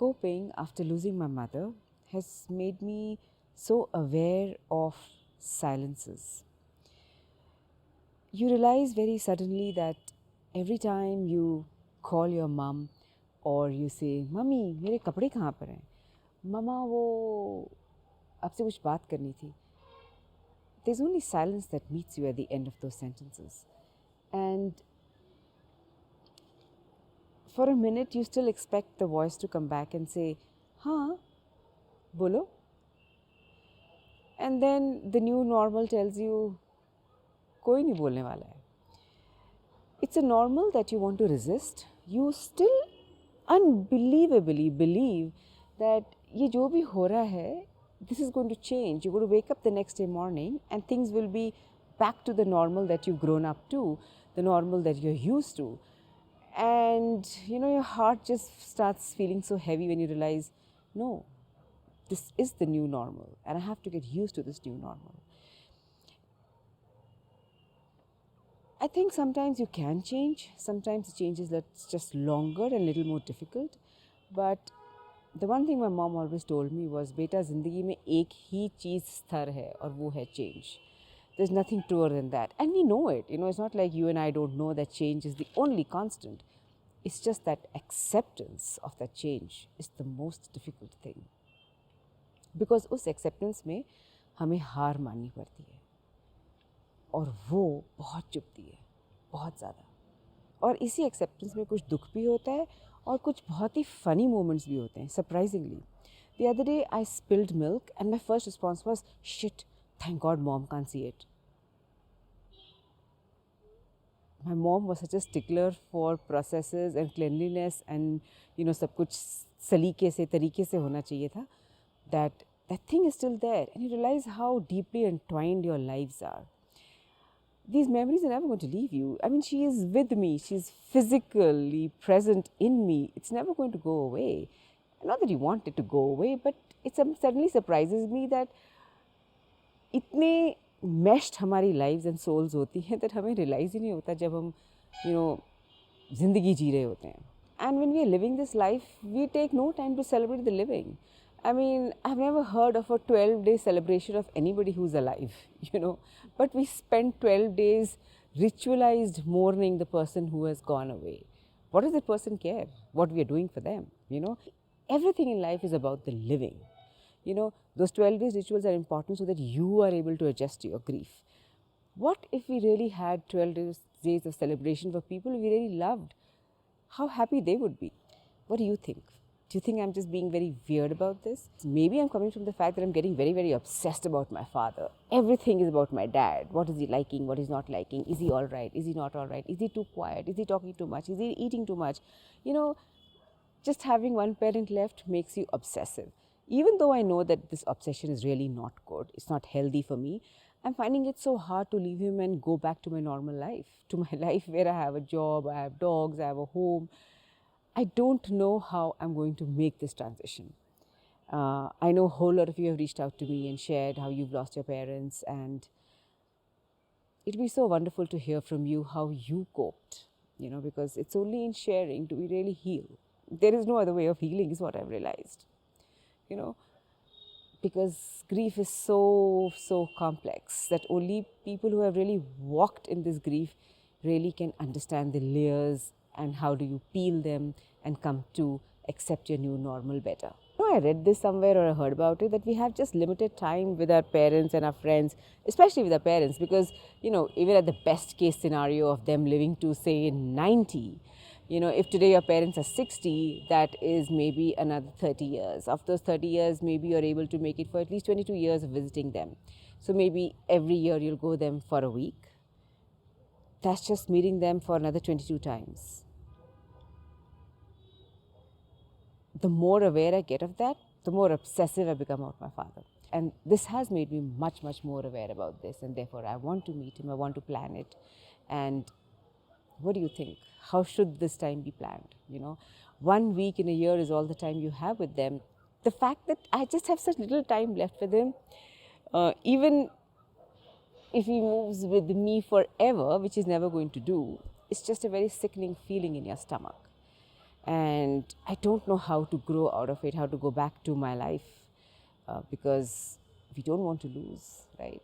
Coping after losing my mother has made me so aware of silences. You realize very suddenly that every time you call your mum or you say, "mummy मेरे कपड़े कहाँ पर हैं? मम्मा वो आपसे कुछ बात करनी थी." There's only silence that meets you at the end of those sentences. And for a minute you still expect the voice to come back and say, "हाँ, बोलो." And then the new normal tells you, कोई नहीं बोलने वाला है. It's a normal that you want to resist. You still unbelievably believe that ये जो भी हो रहा है, this is going to change. You're going to wake up the next day morning and things will be back to the normal that you've grown up to, the normal that you're used to. And your heart just starts feeling so heavy when you realize, no, this is the new normal and I have to get used to this new normal. I think sometimes you can change, sometimes the change is that's just longer and a little more difficult. But the one thing my mom always told me was, बेटा ज़िंदगी में एक ही चीज़ स्थिर है और वो है change. There's nothing truer than that. And we know it. It's not like you and I don't know that change is the only constant. It's just that acceptance of that change is the most difficult thing. Because उस acceptance में हमें हार माननी पड़ती है और वो बहुत चुभती है, बहुत ज़्यादा. और इसी एक्सेप्टेंस में कुछ दुख भी होता है और कुछ बहुत ही फ़नी मोमेंट्स भी होते हैं, surprisingly. The other day I spilled milk and my first response was, shit, thank God mom can't see it. My mom was such a stickler for processes and cleanliness and सब कुछ सलीके से, तरीके से होना चाहिए था. That thing is still there and you realise how deeply entwined your lives are. These memories are never going to leave you. I mean, she is with me. She's physically present in me. It's never going to go away. Not that you want it to go away, but it suddenly surprises me that इतने meshed हमारी lives and souls होती हैं that हमें realize ही नहीं होता जब हम ज़िंदगी जी रहे होते हैं. And when we are living this life, we take no time to celebrate the living. I mean, I've never heard of a 12-day celebration of anybody who's alive, but we spend 12 days ritualized mourning the person who has gone away. What does that person care? What we are doing for them, Everything in life is about the living. Those 12 days rituals are important so that you are able to adjust to your grief. What if we really had 12 days of celebration for people we really loved? How happy they would be. What do you think? Do you think I'm just being very weird about this? Maybe I'm coming from the fact that I'm getting very, very obsessed about my father. Everything is about my dad. What is he liking? What is not liking? Is he all right? Is he not all right? Is he too quiet? Is he talking too much? Is he eating too much? Just having one parent left makes you obsessive. Even though I know that this obsession is really not good, it's not healthy for me, I'm finding it so hard to leave him and go back to my normal life, to my life where I have a job, I have dogs, I have a home. I don't know how I'm going to make this transition. I know a whole lot of you have reached out to me and shared how you've lost your parents, and it'd be so wonderful to hear from you how you coped, because it's only in sharing do we really heal. There is no other way of healing is what I've realized, because grief is so complex that only people who have really walked in this grief really can understand the layers and how do you peel them and come to accept your new normal better. I read this somewhere or I heard about it that we have just limited time with our parents and our friends, especially with our parents, because even at the best case scenario of them living to say 90, if today your parents are 60, that is maybe another 30 years. Of those 30 years, maybe you're able to make it for at least 22 years of visiting them. So maybe every year you'll go them for a week. That's just meeting them for another 22 times. The more aware I get of that, the more obsessive I become about my father. And this has made me much, much more aware about this. And therefore, I want to meet him. I want to plan it. And what do you think? How should this time be planned? 1 week in a year is all the time you have with them. The fact that I just have such little time left with him, even if he moves with me forever, which he's never going to do, it's just a very sickening feeling in your stomach. And I don't know how to grow out of it, how to go back to my life, because we don't want to lose, right?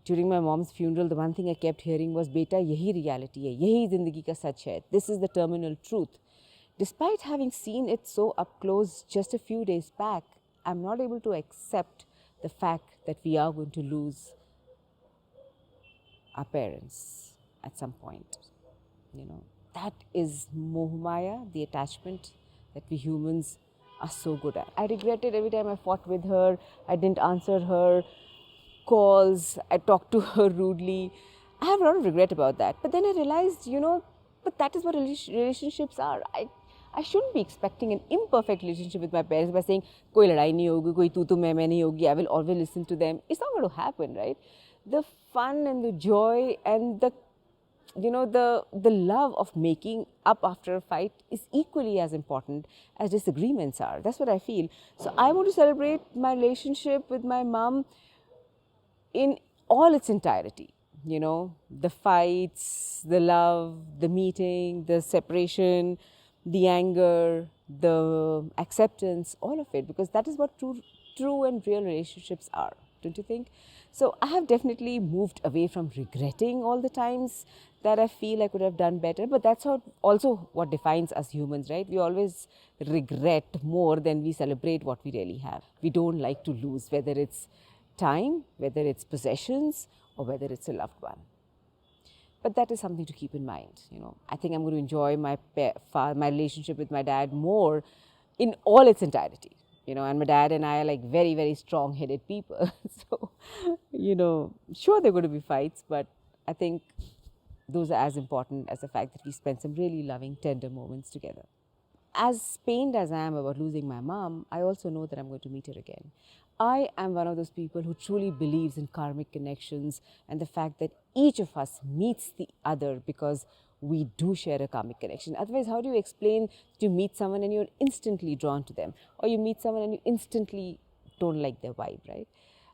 During my mom's funeral, the one thing I kept hearing was, "Beta, yahi reality hai, yahi zindagi ka sach hai. This is the terminal truth." Despite having seen it so up close just a few days back, I'm not able to accept the fact that we are going to lose our parents at some point. You know, that is Mohamaya, the attachment that we humans are so good at. I regretted every time I fought with her, I didn't answer her calls, I talked to her rudely. I have a lot of regret about that. But then I realized, but that is what relationships are. I shouldn't be expecting an imperfect relationship with my parents by saying, "Koi ladai nahi hogi, koi tu main nahi hogi, I will always listen to them." It's not going to happen, right? The fun and the joy and the love of making up after a fight is equally as important as disagreements are. That's what I feel. So I want to celebrate my relationship with my mom in all its entirety. The fights, the love, the meeting, the separation, the anger, the acceptance, all of it, because that is what true and real relationships are, don't you think? So I have definitely moved away from regretting all the times that I feel I could have done better, but that's also what defines us humans, right? We always regret more than we celebrate what we really have. We don't like to lose, whether it's time, whether it's possessions, or whether it's a loved one. But that is something to keep in mind. I think I'm going to enjoy my relationship with my dad more in all its entirety. And my dad and I are like very, very strong-headed people. So, sure there are going to be fights, but I think those are as important as the fact that we spend some really loving, tender moments together. As pained as I am about losing my mom, I also know that I'm going to meet her again. I am one of those people who truly believes in karmic connections and the fact that each of us meets the other because we do share a karmic connection. Otherwise, how do you explain that you meet someone and you're instantly drawn to them, or you meet someone and you instantly don't like their vibe, right?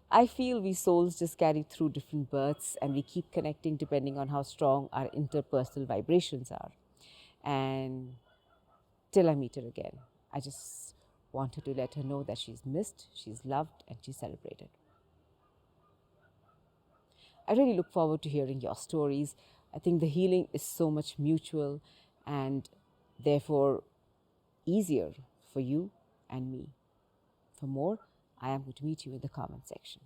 I feel we souls just carry through different births and we keep connecting depending on how strong our interpersonal vibrations are. And till I meet her again, I just wanted to let her know that she's missed, she's loved, and she's celebrated. I really look forward to hearing your stories. I think the healing is so much mutual and therefore easier for you and me. For more, I am going to meet you in the comment section.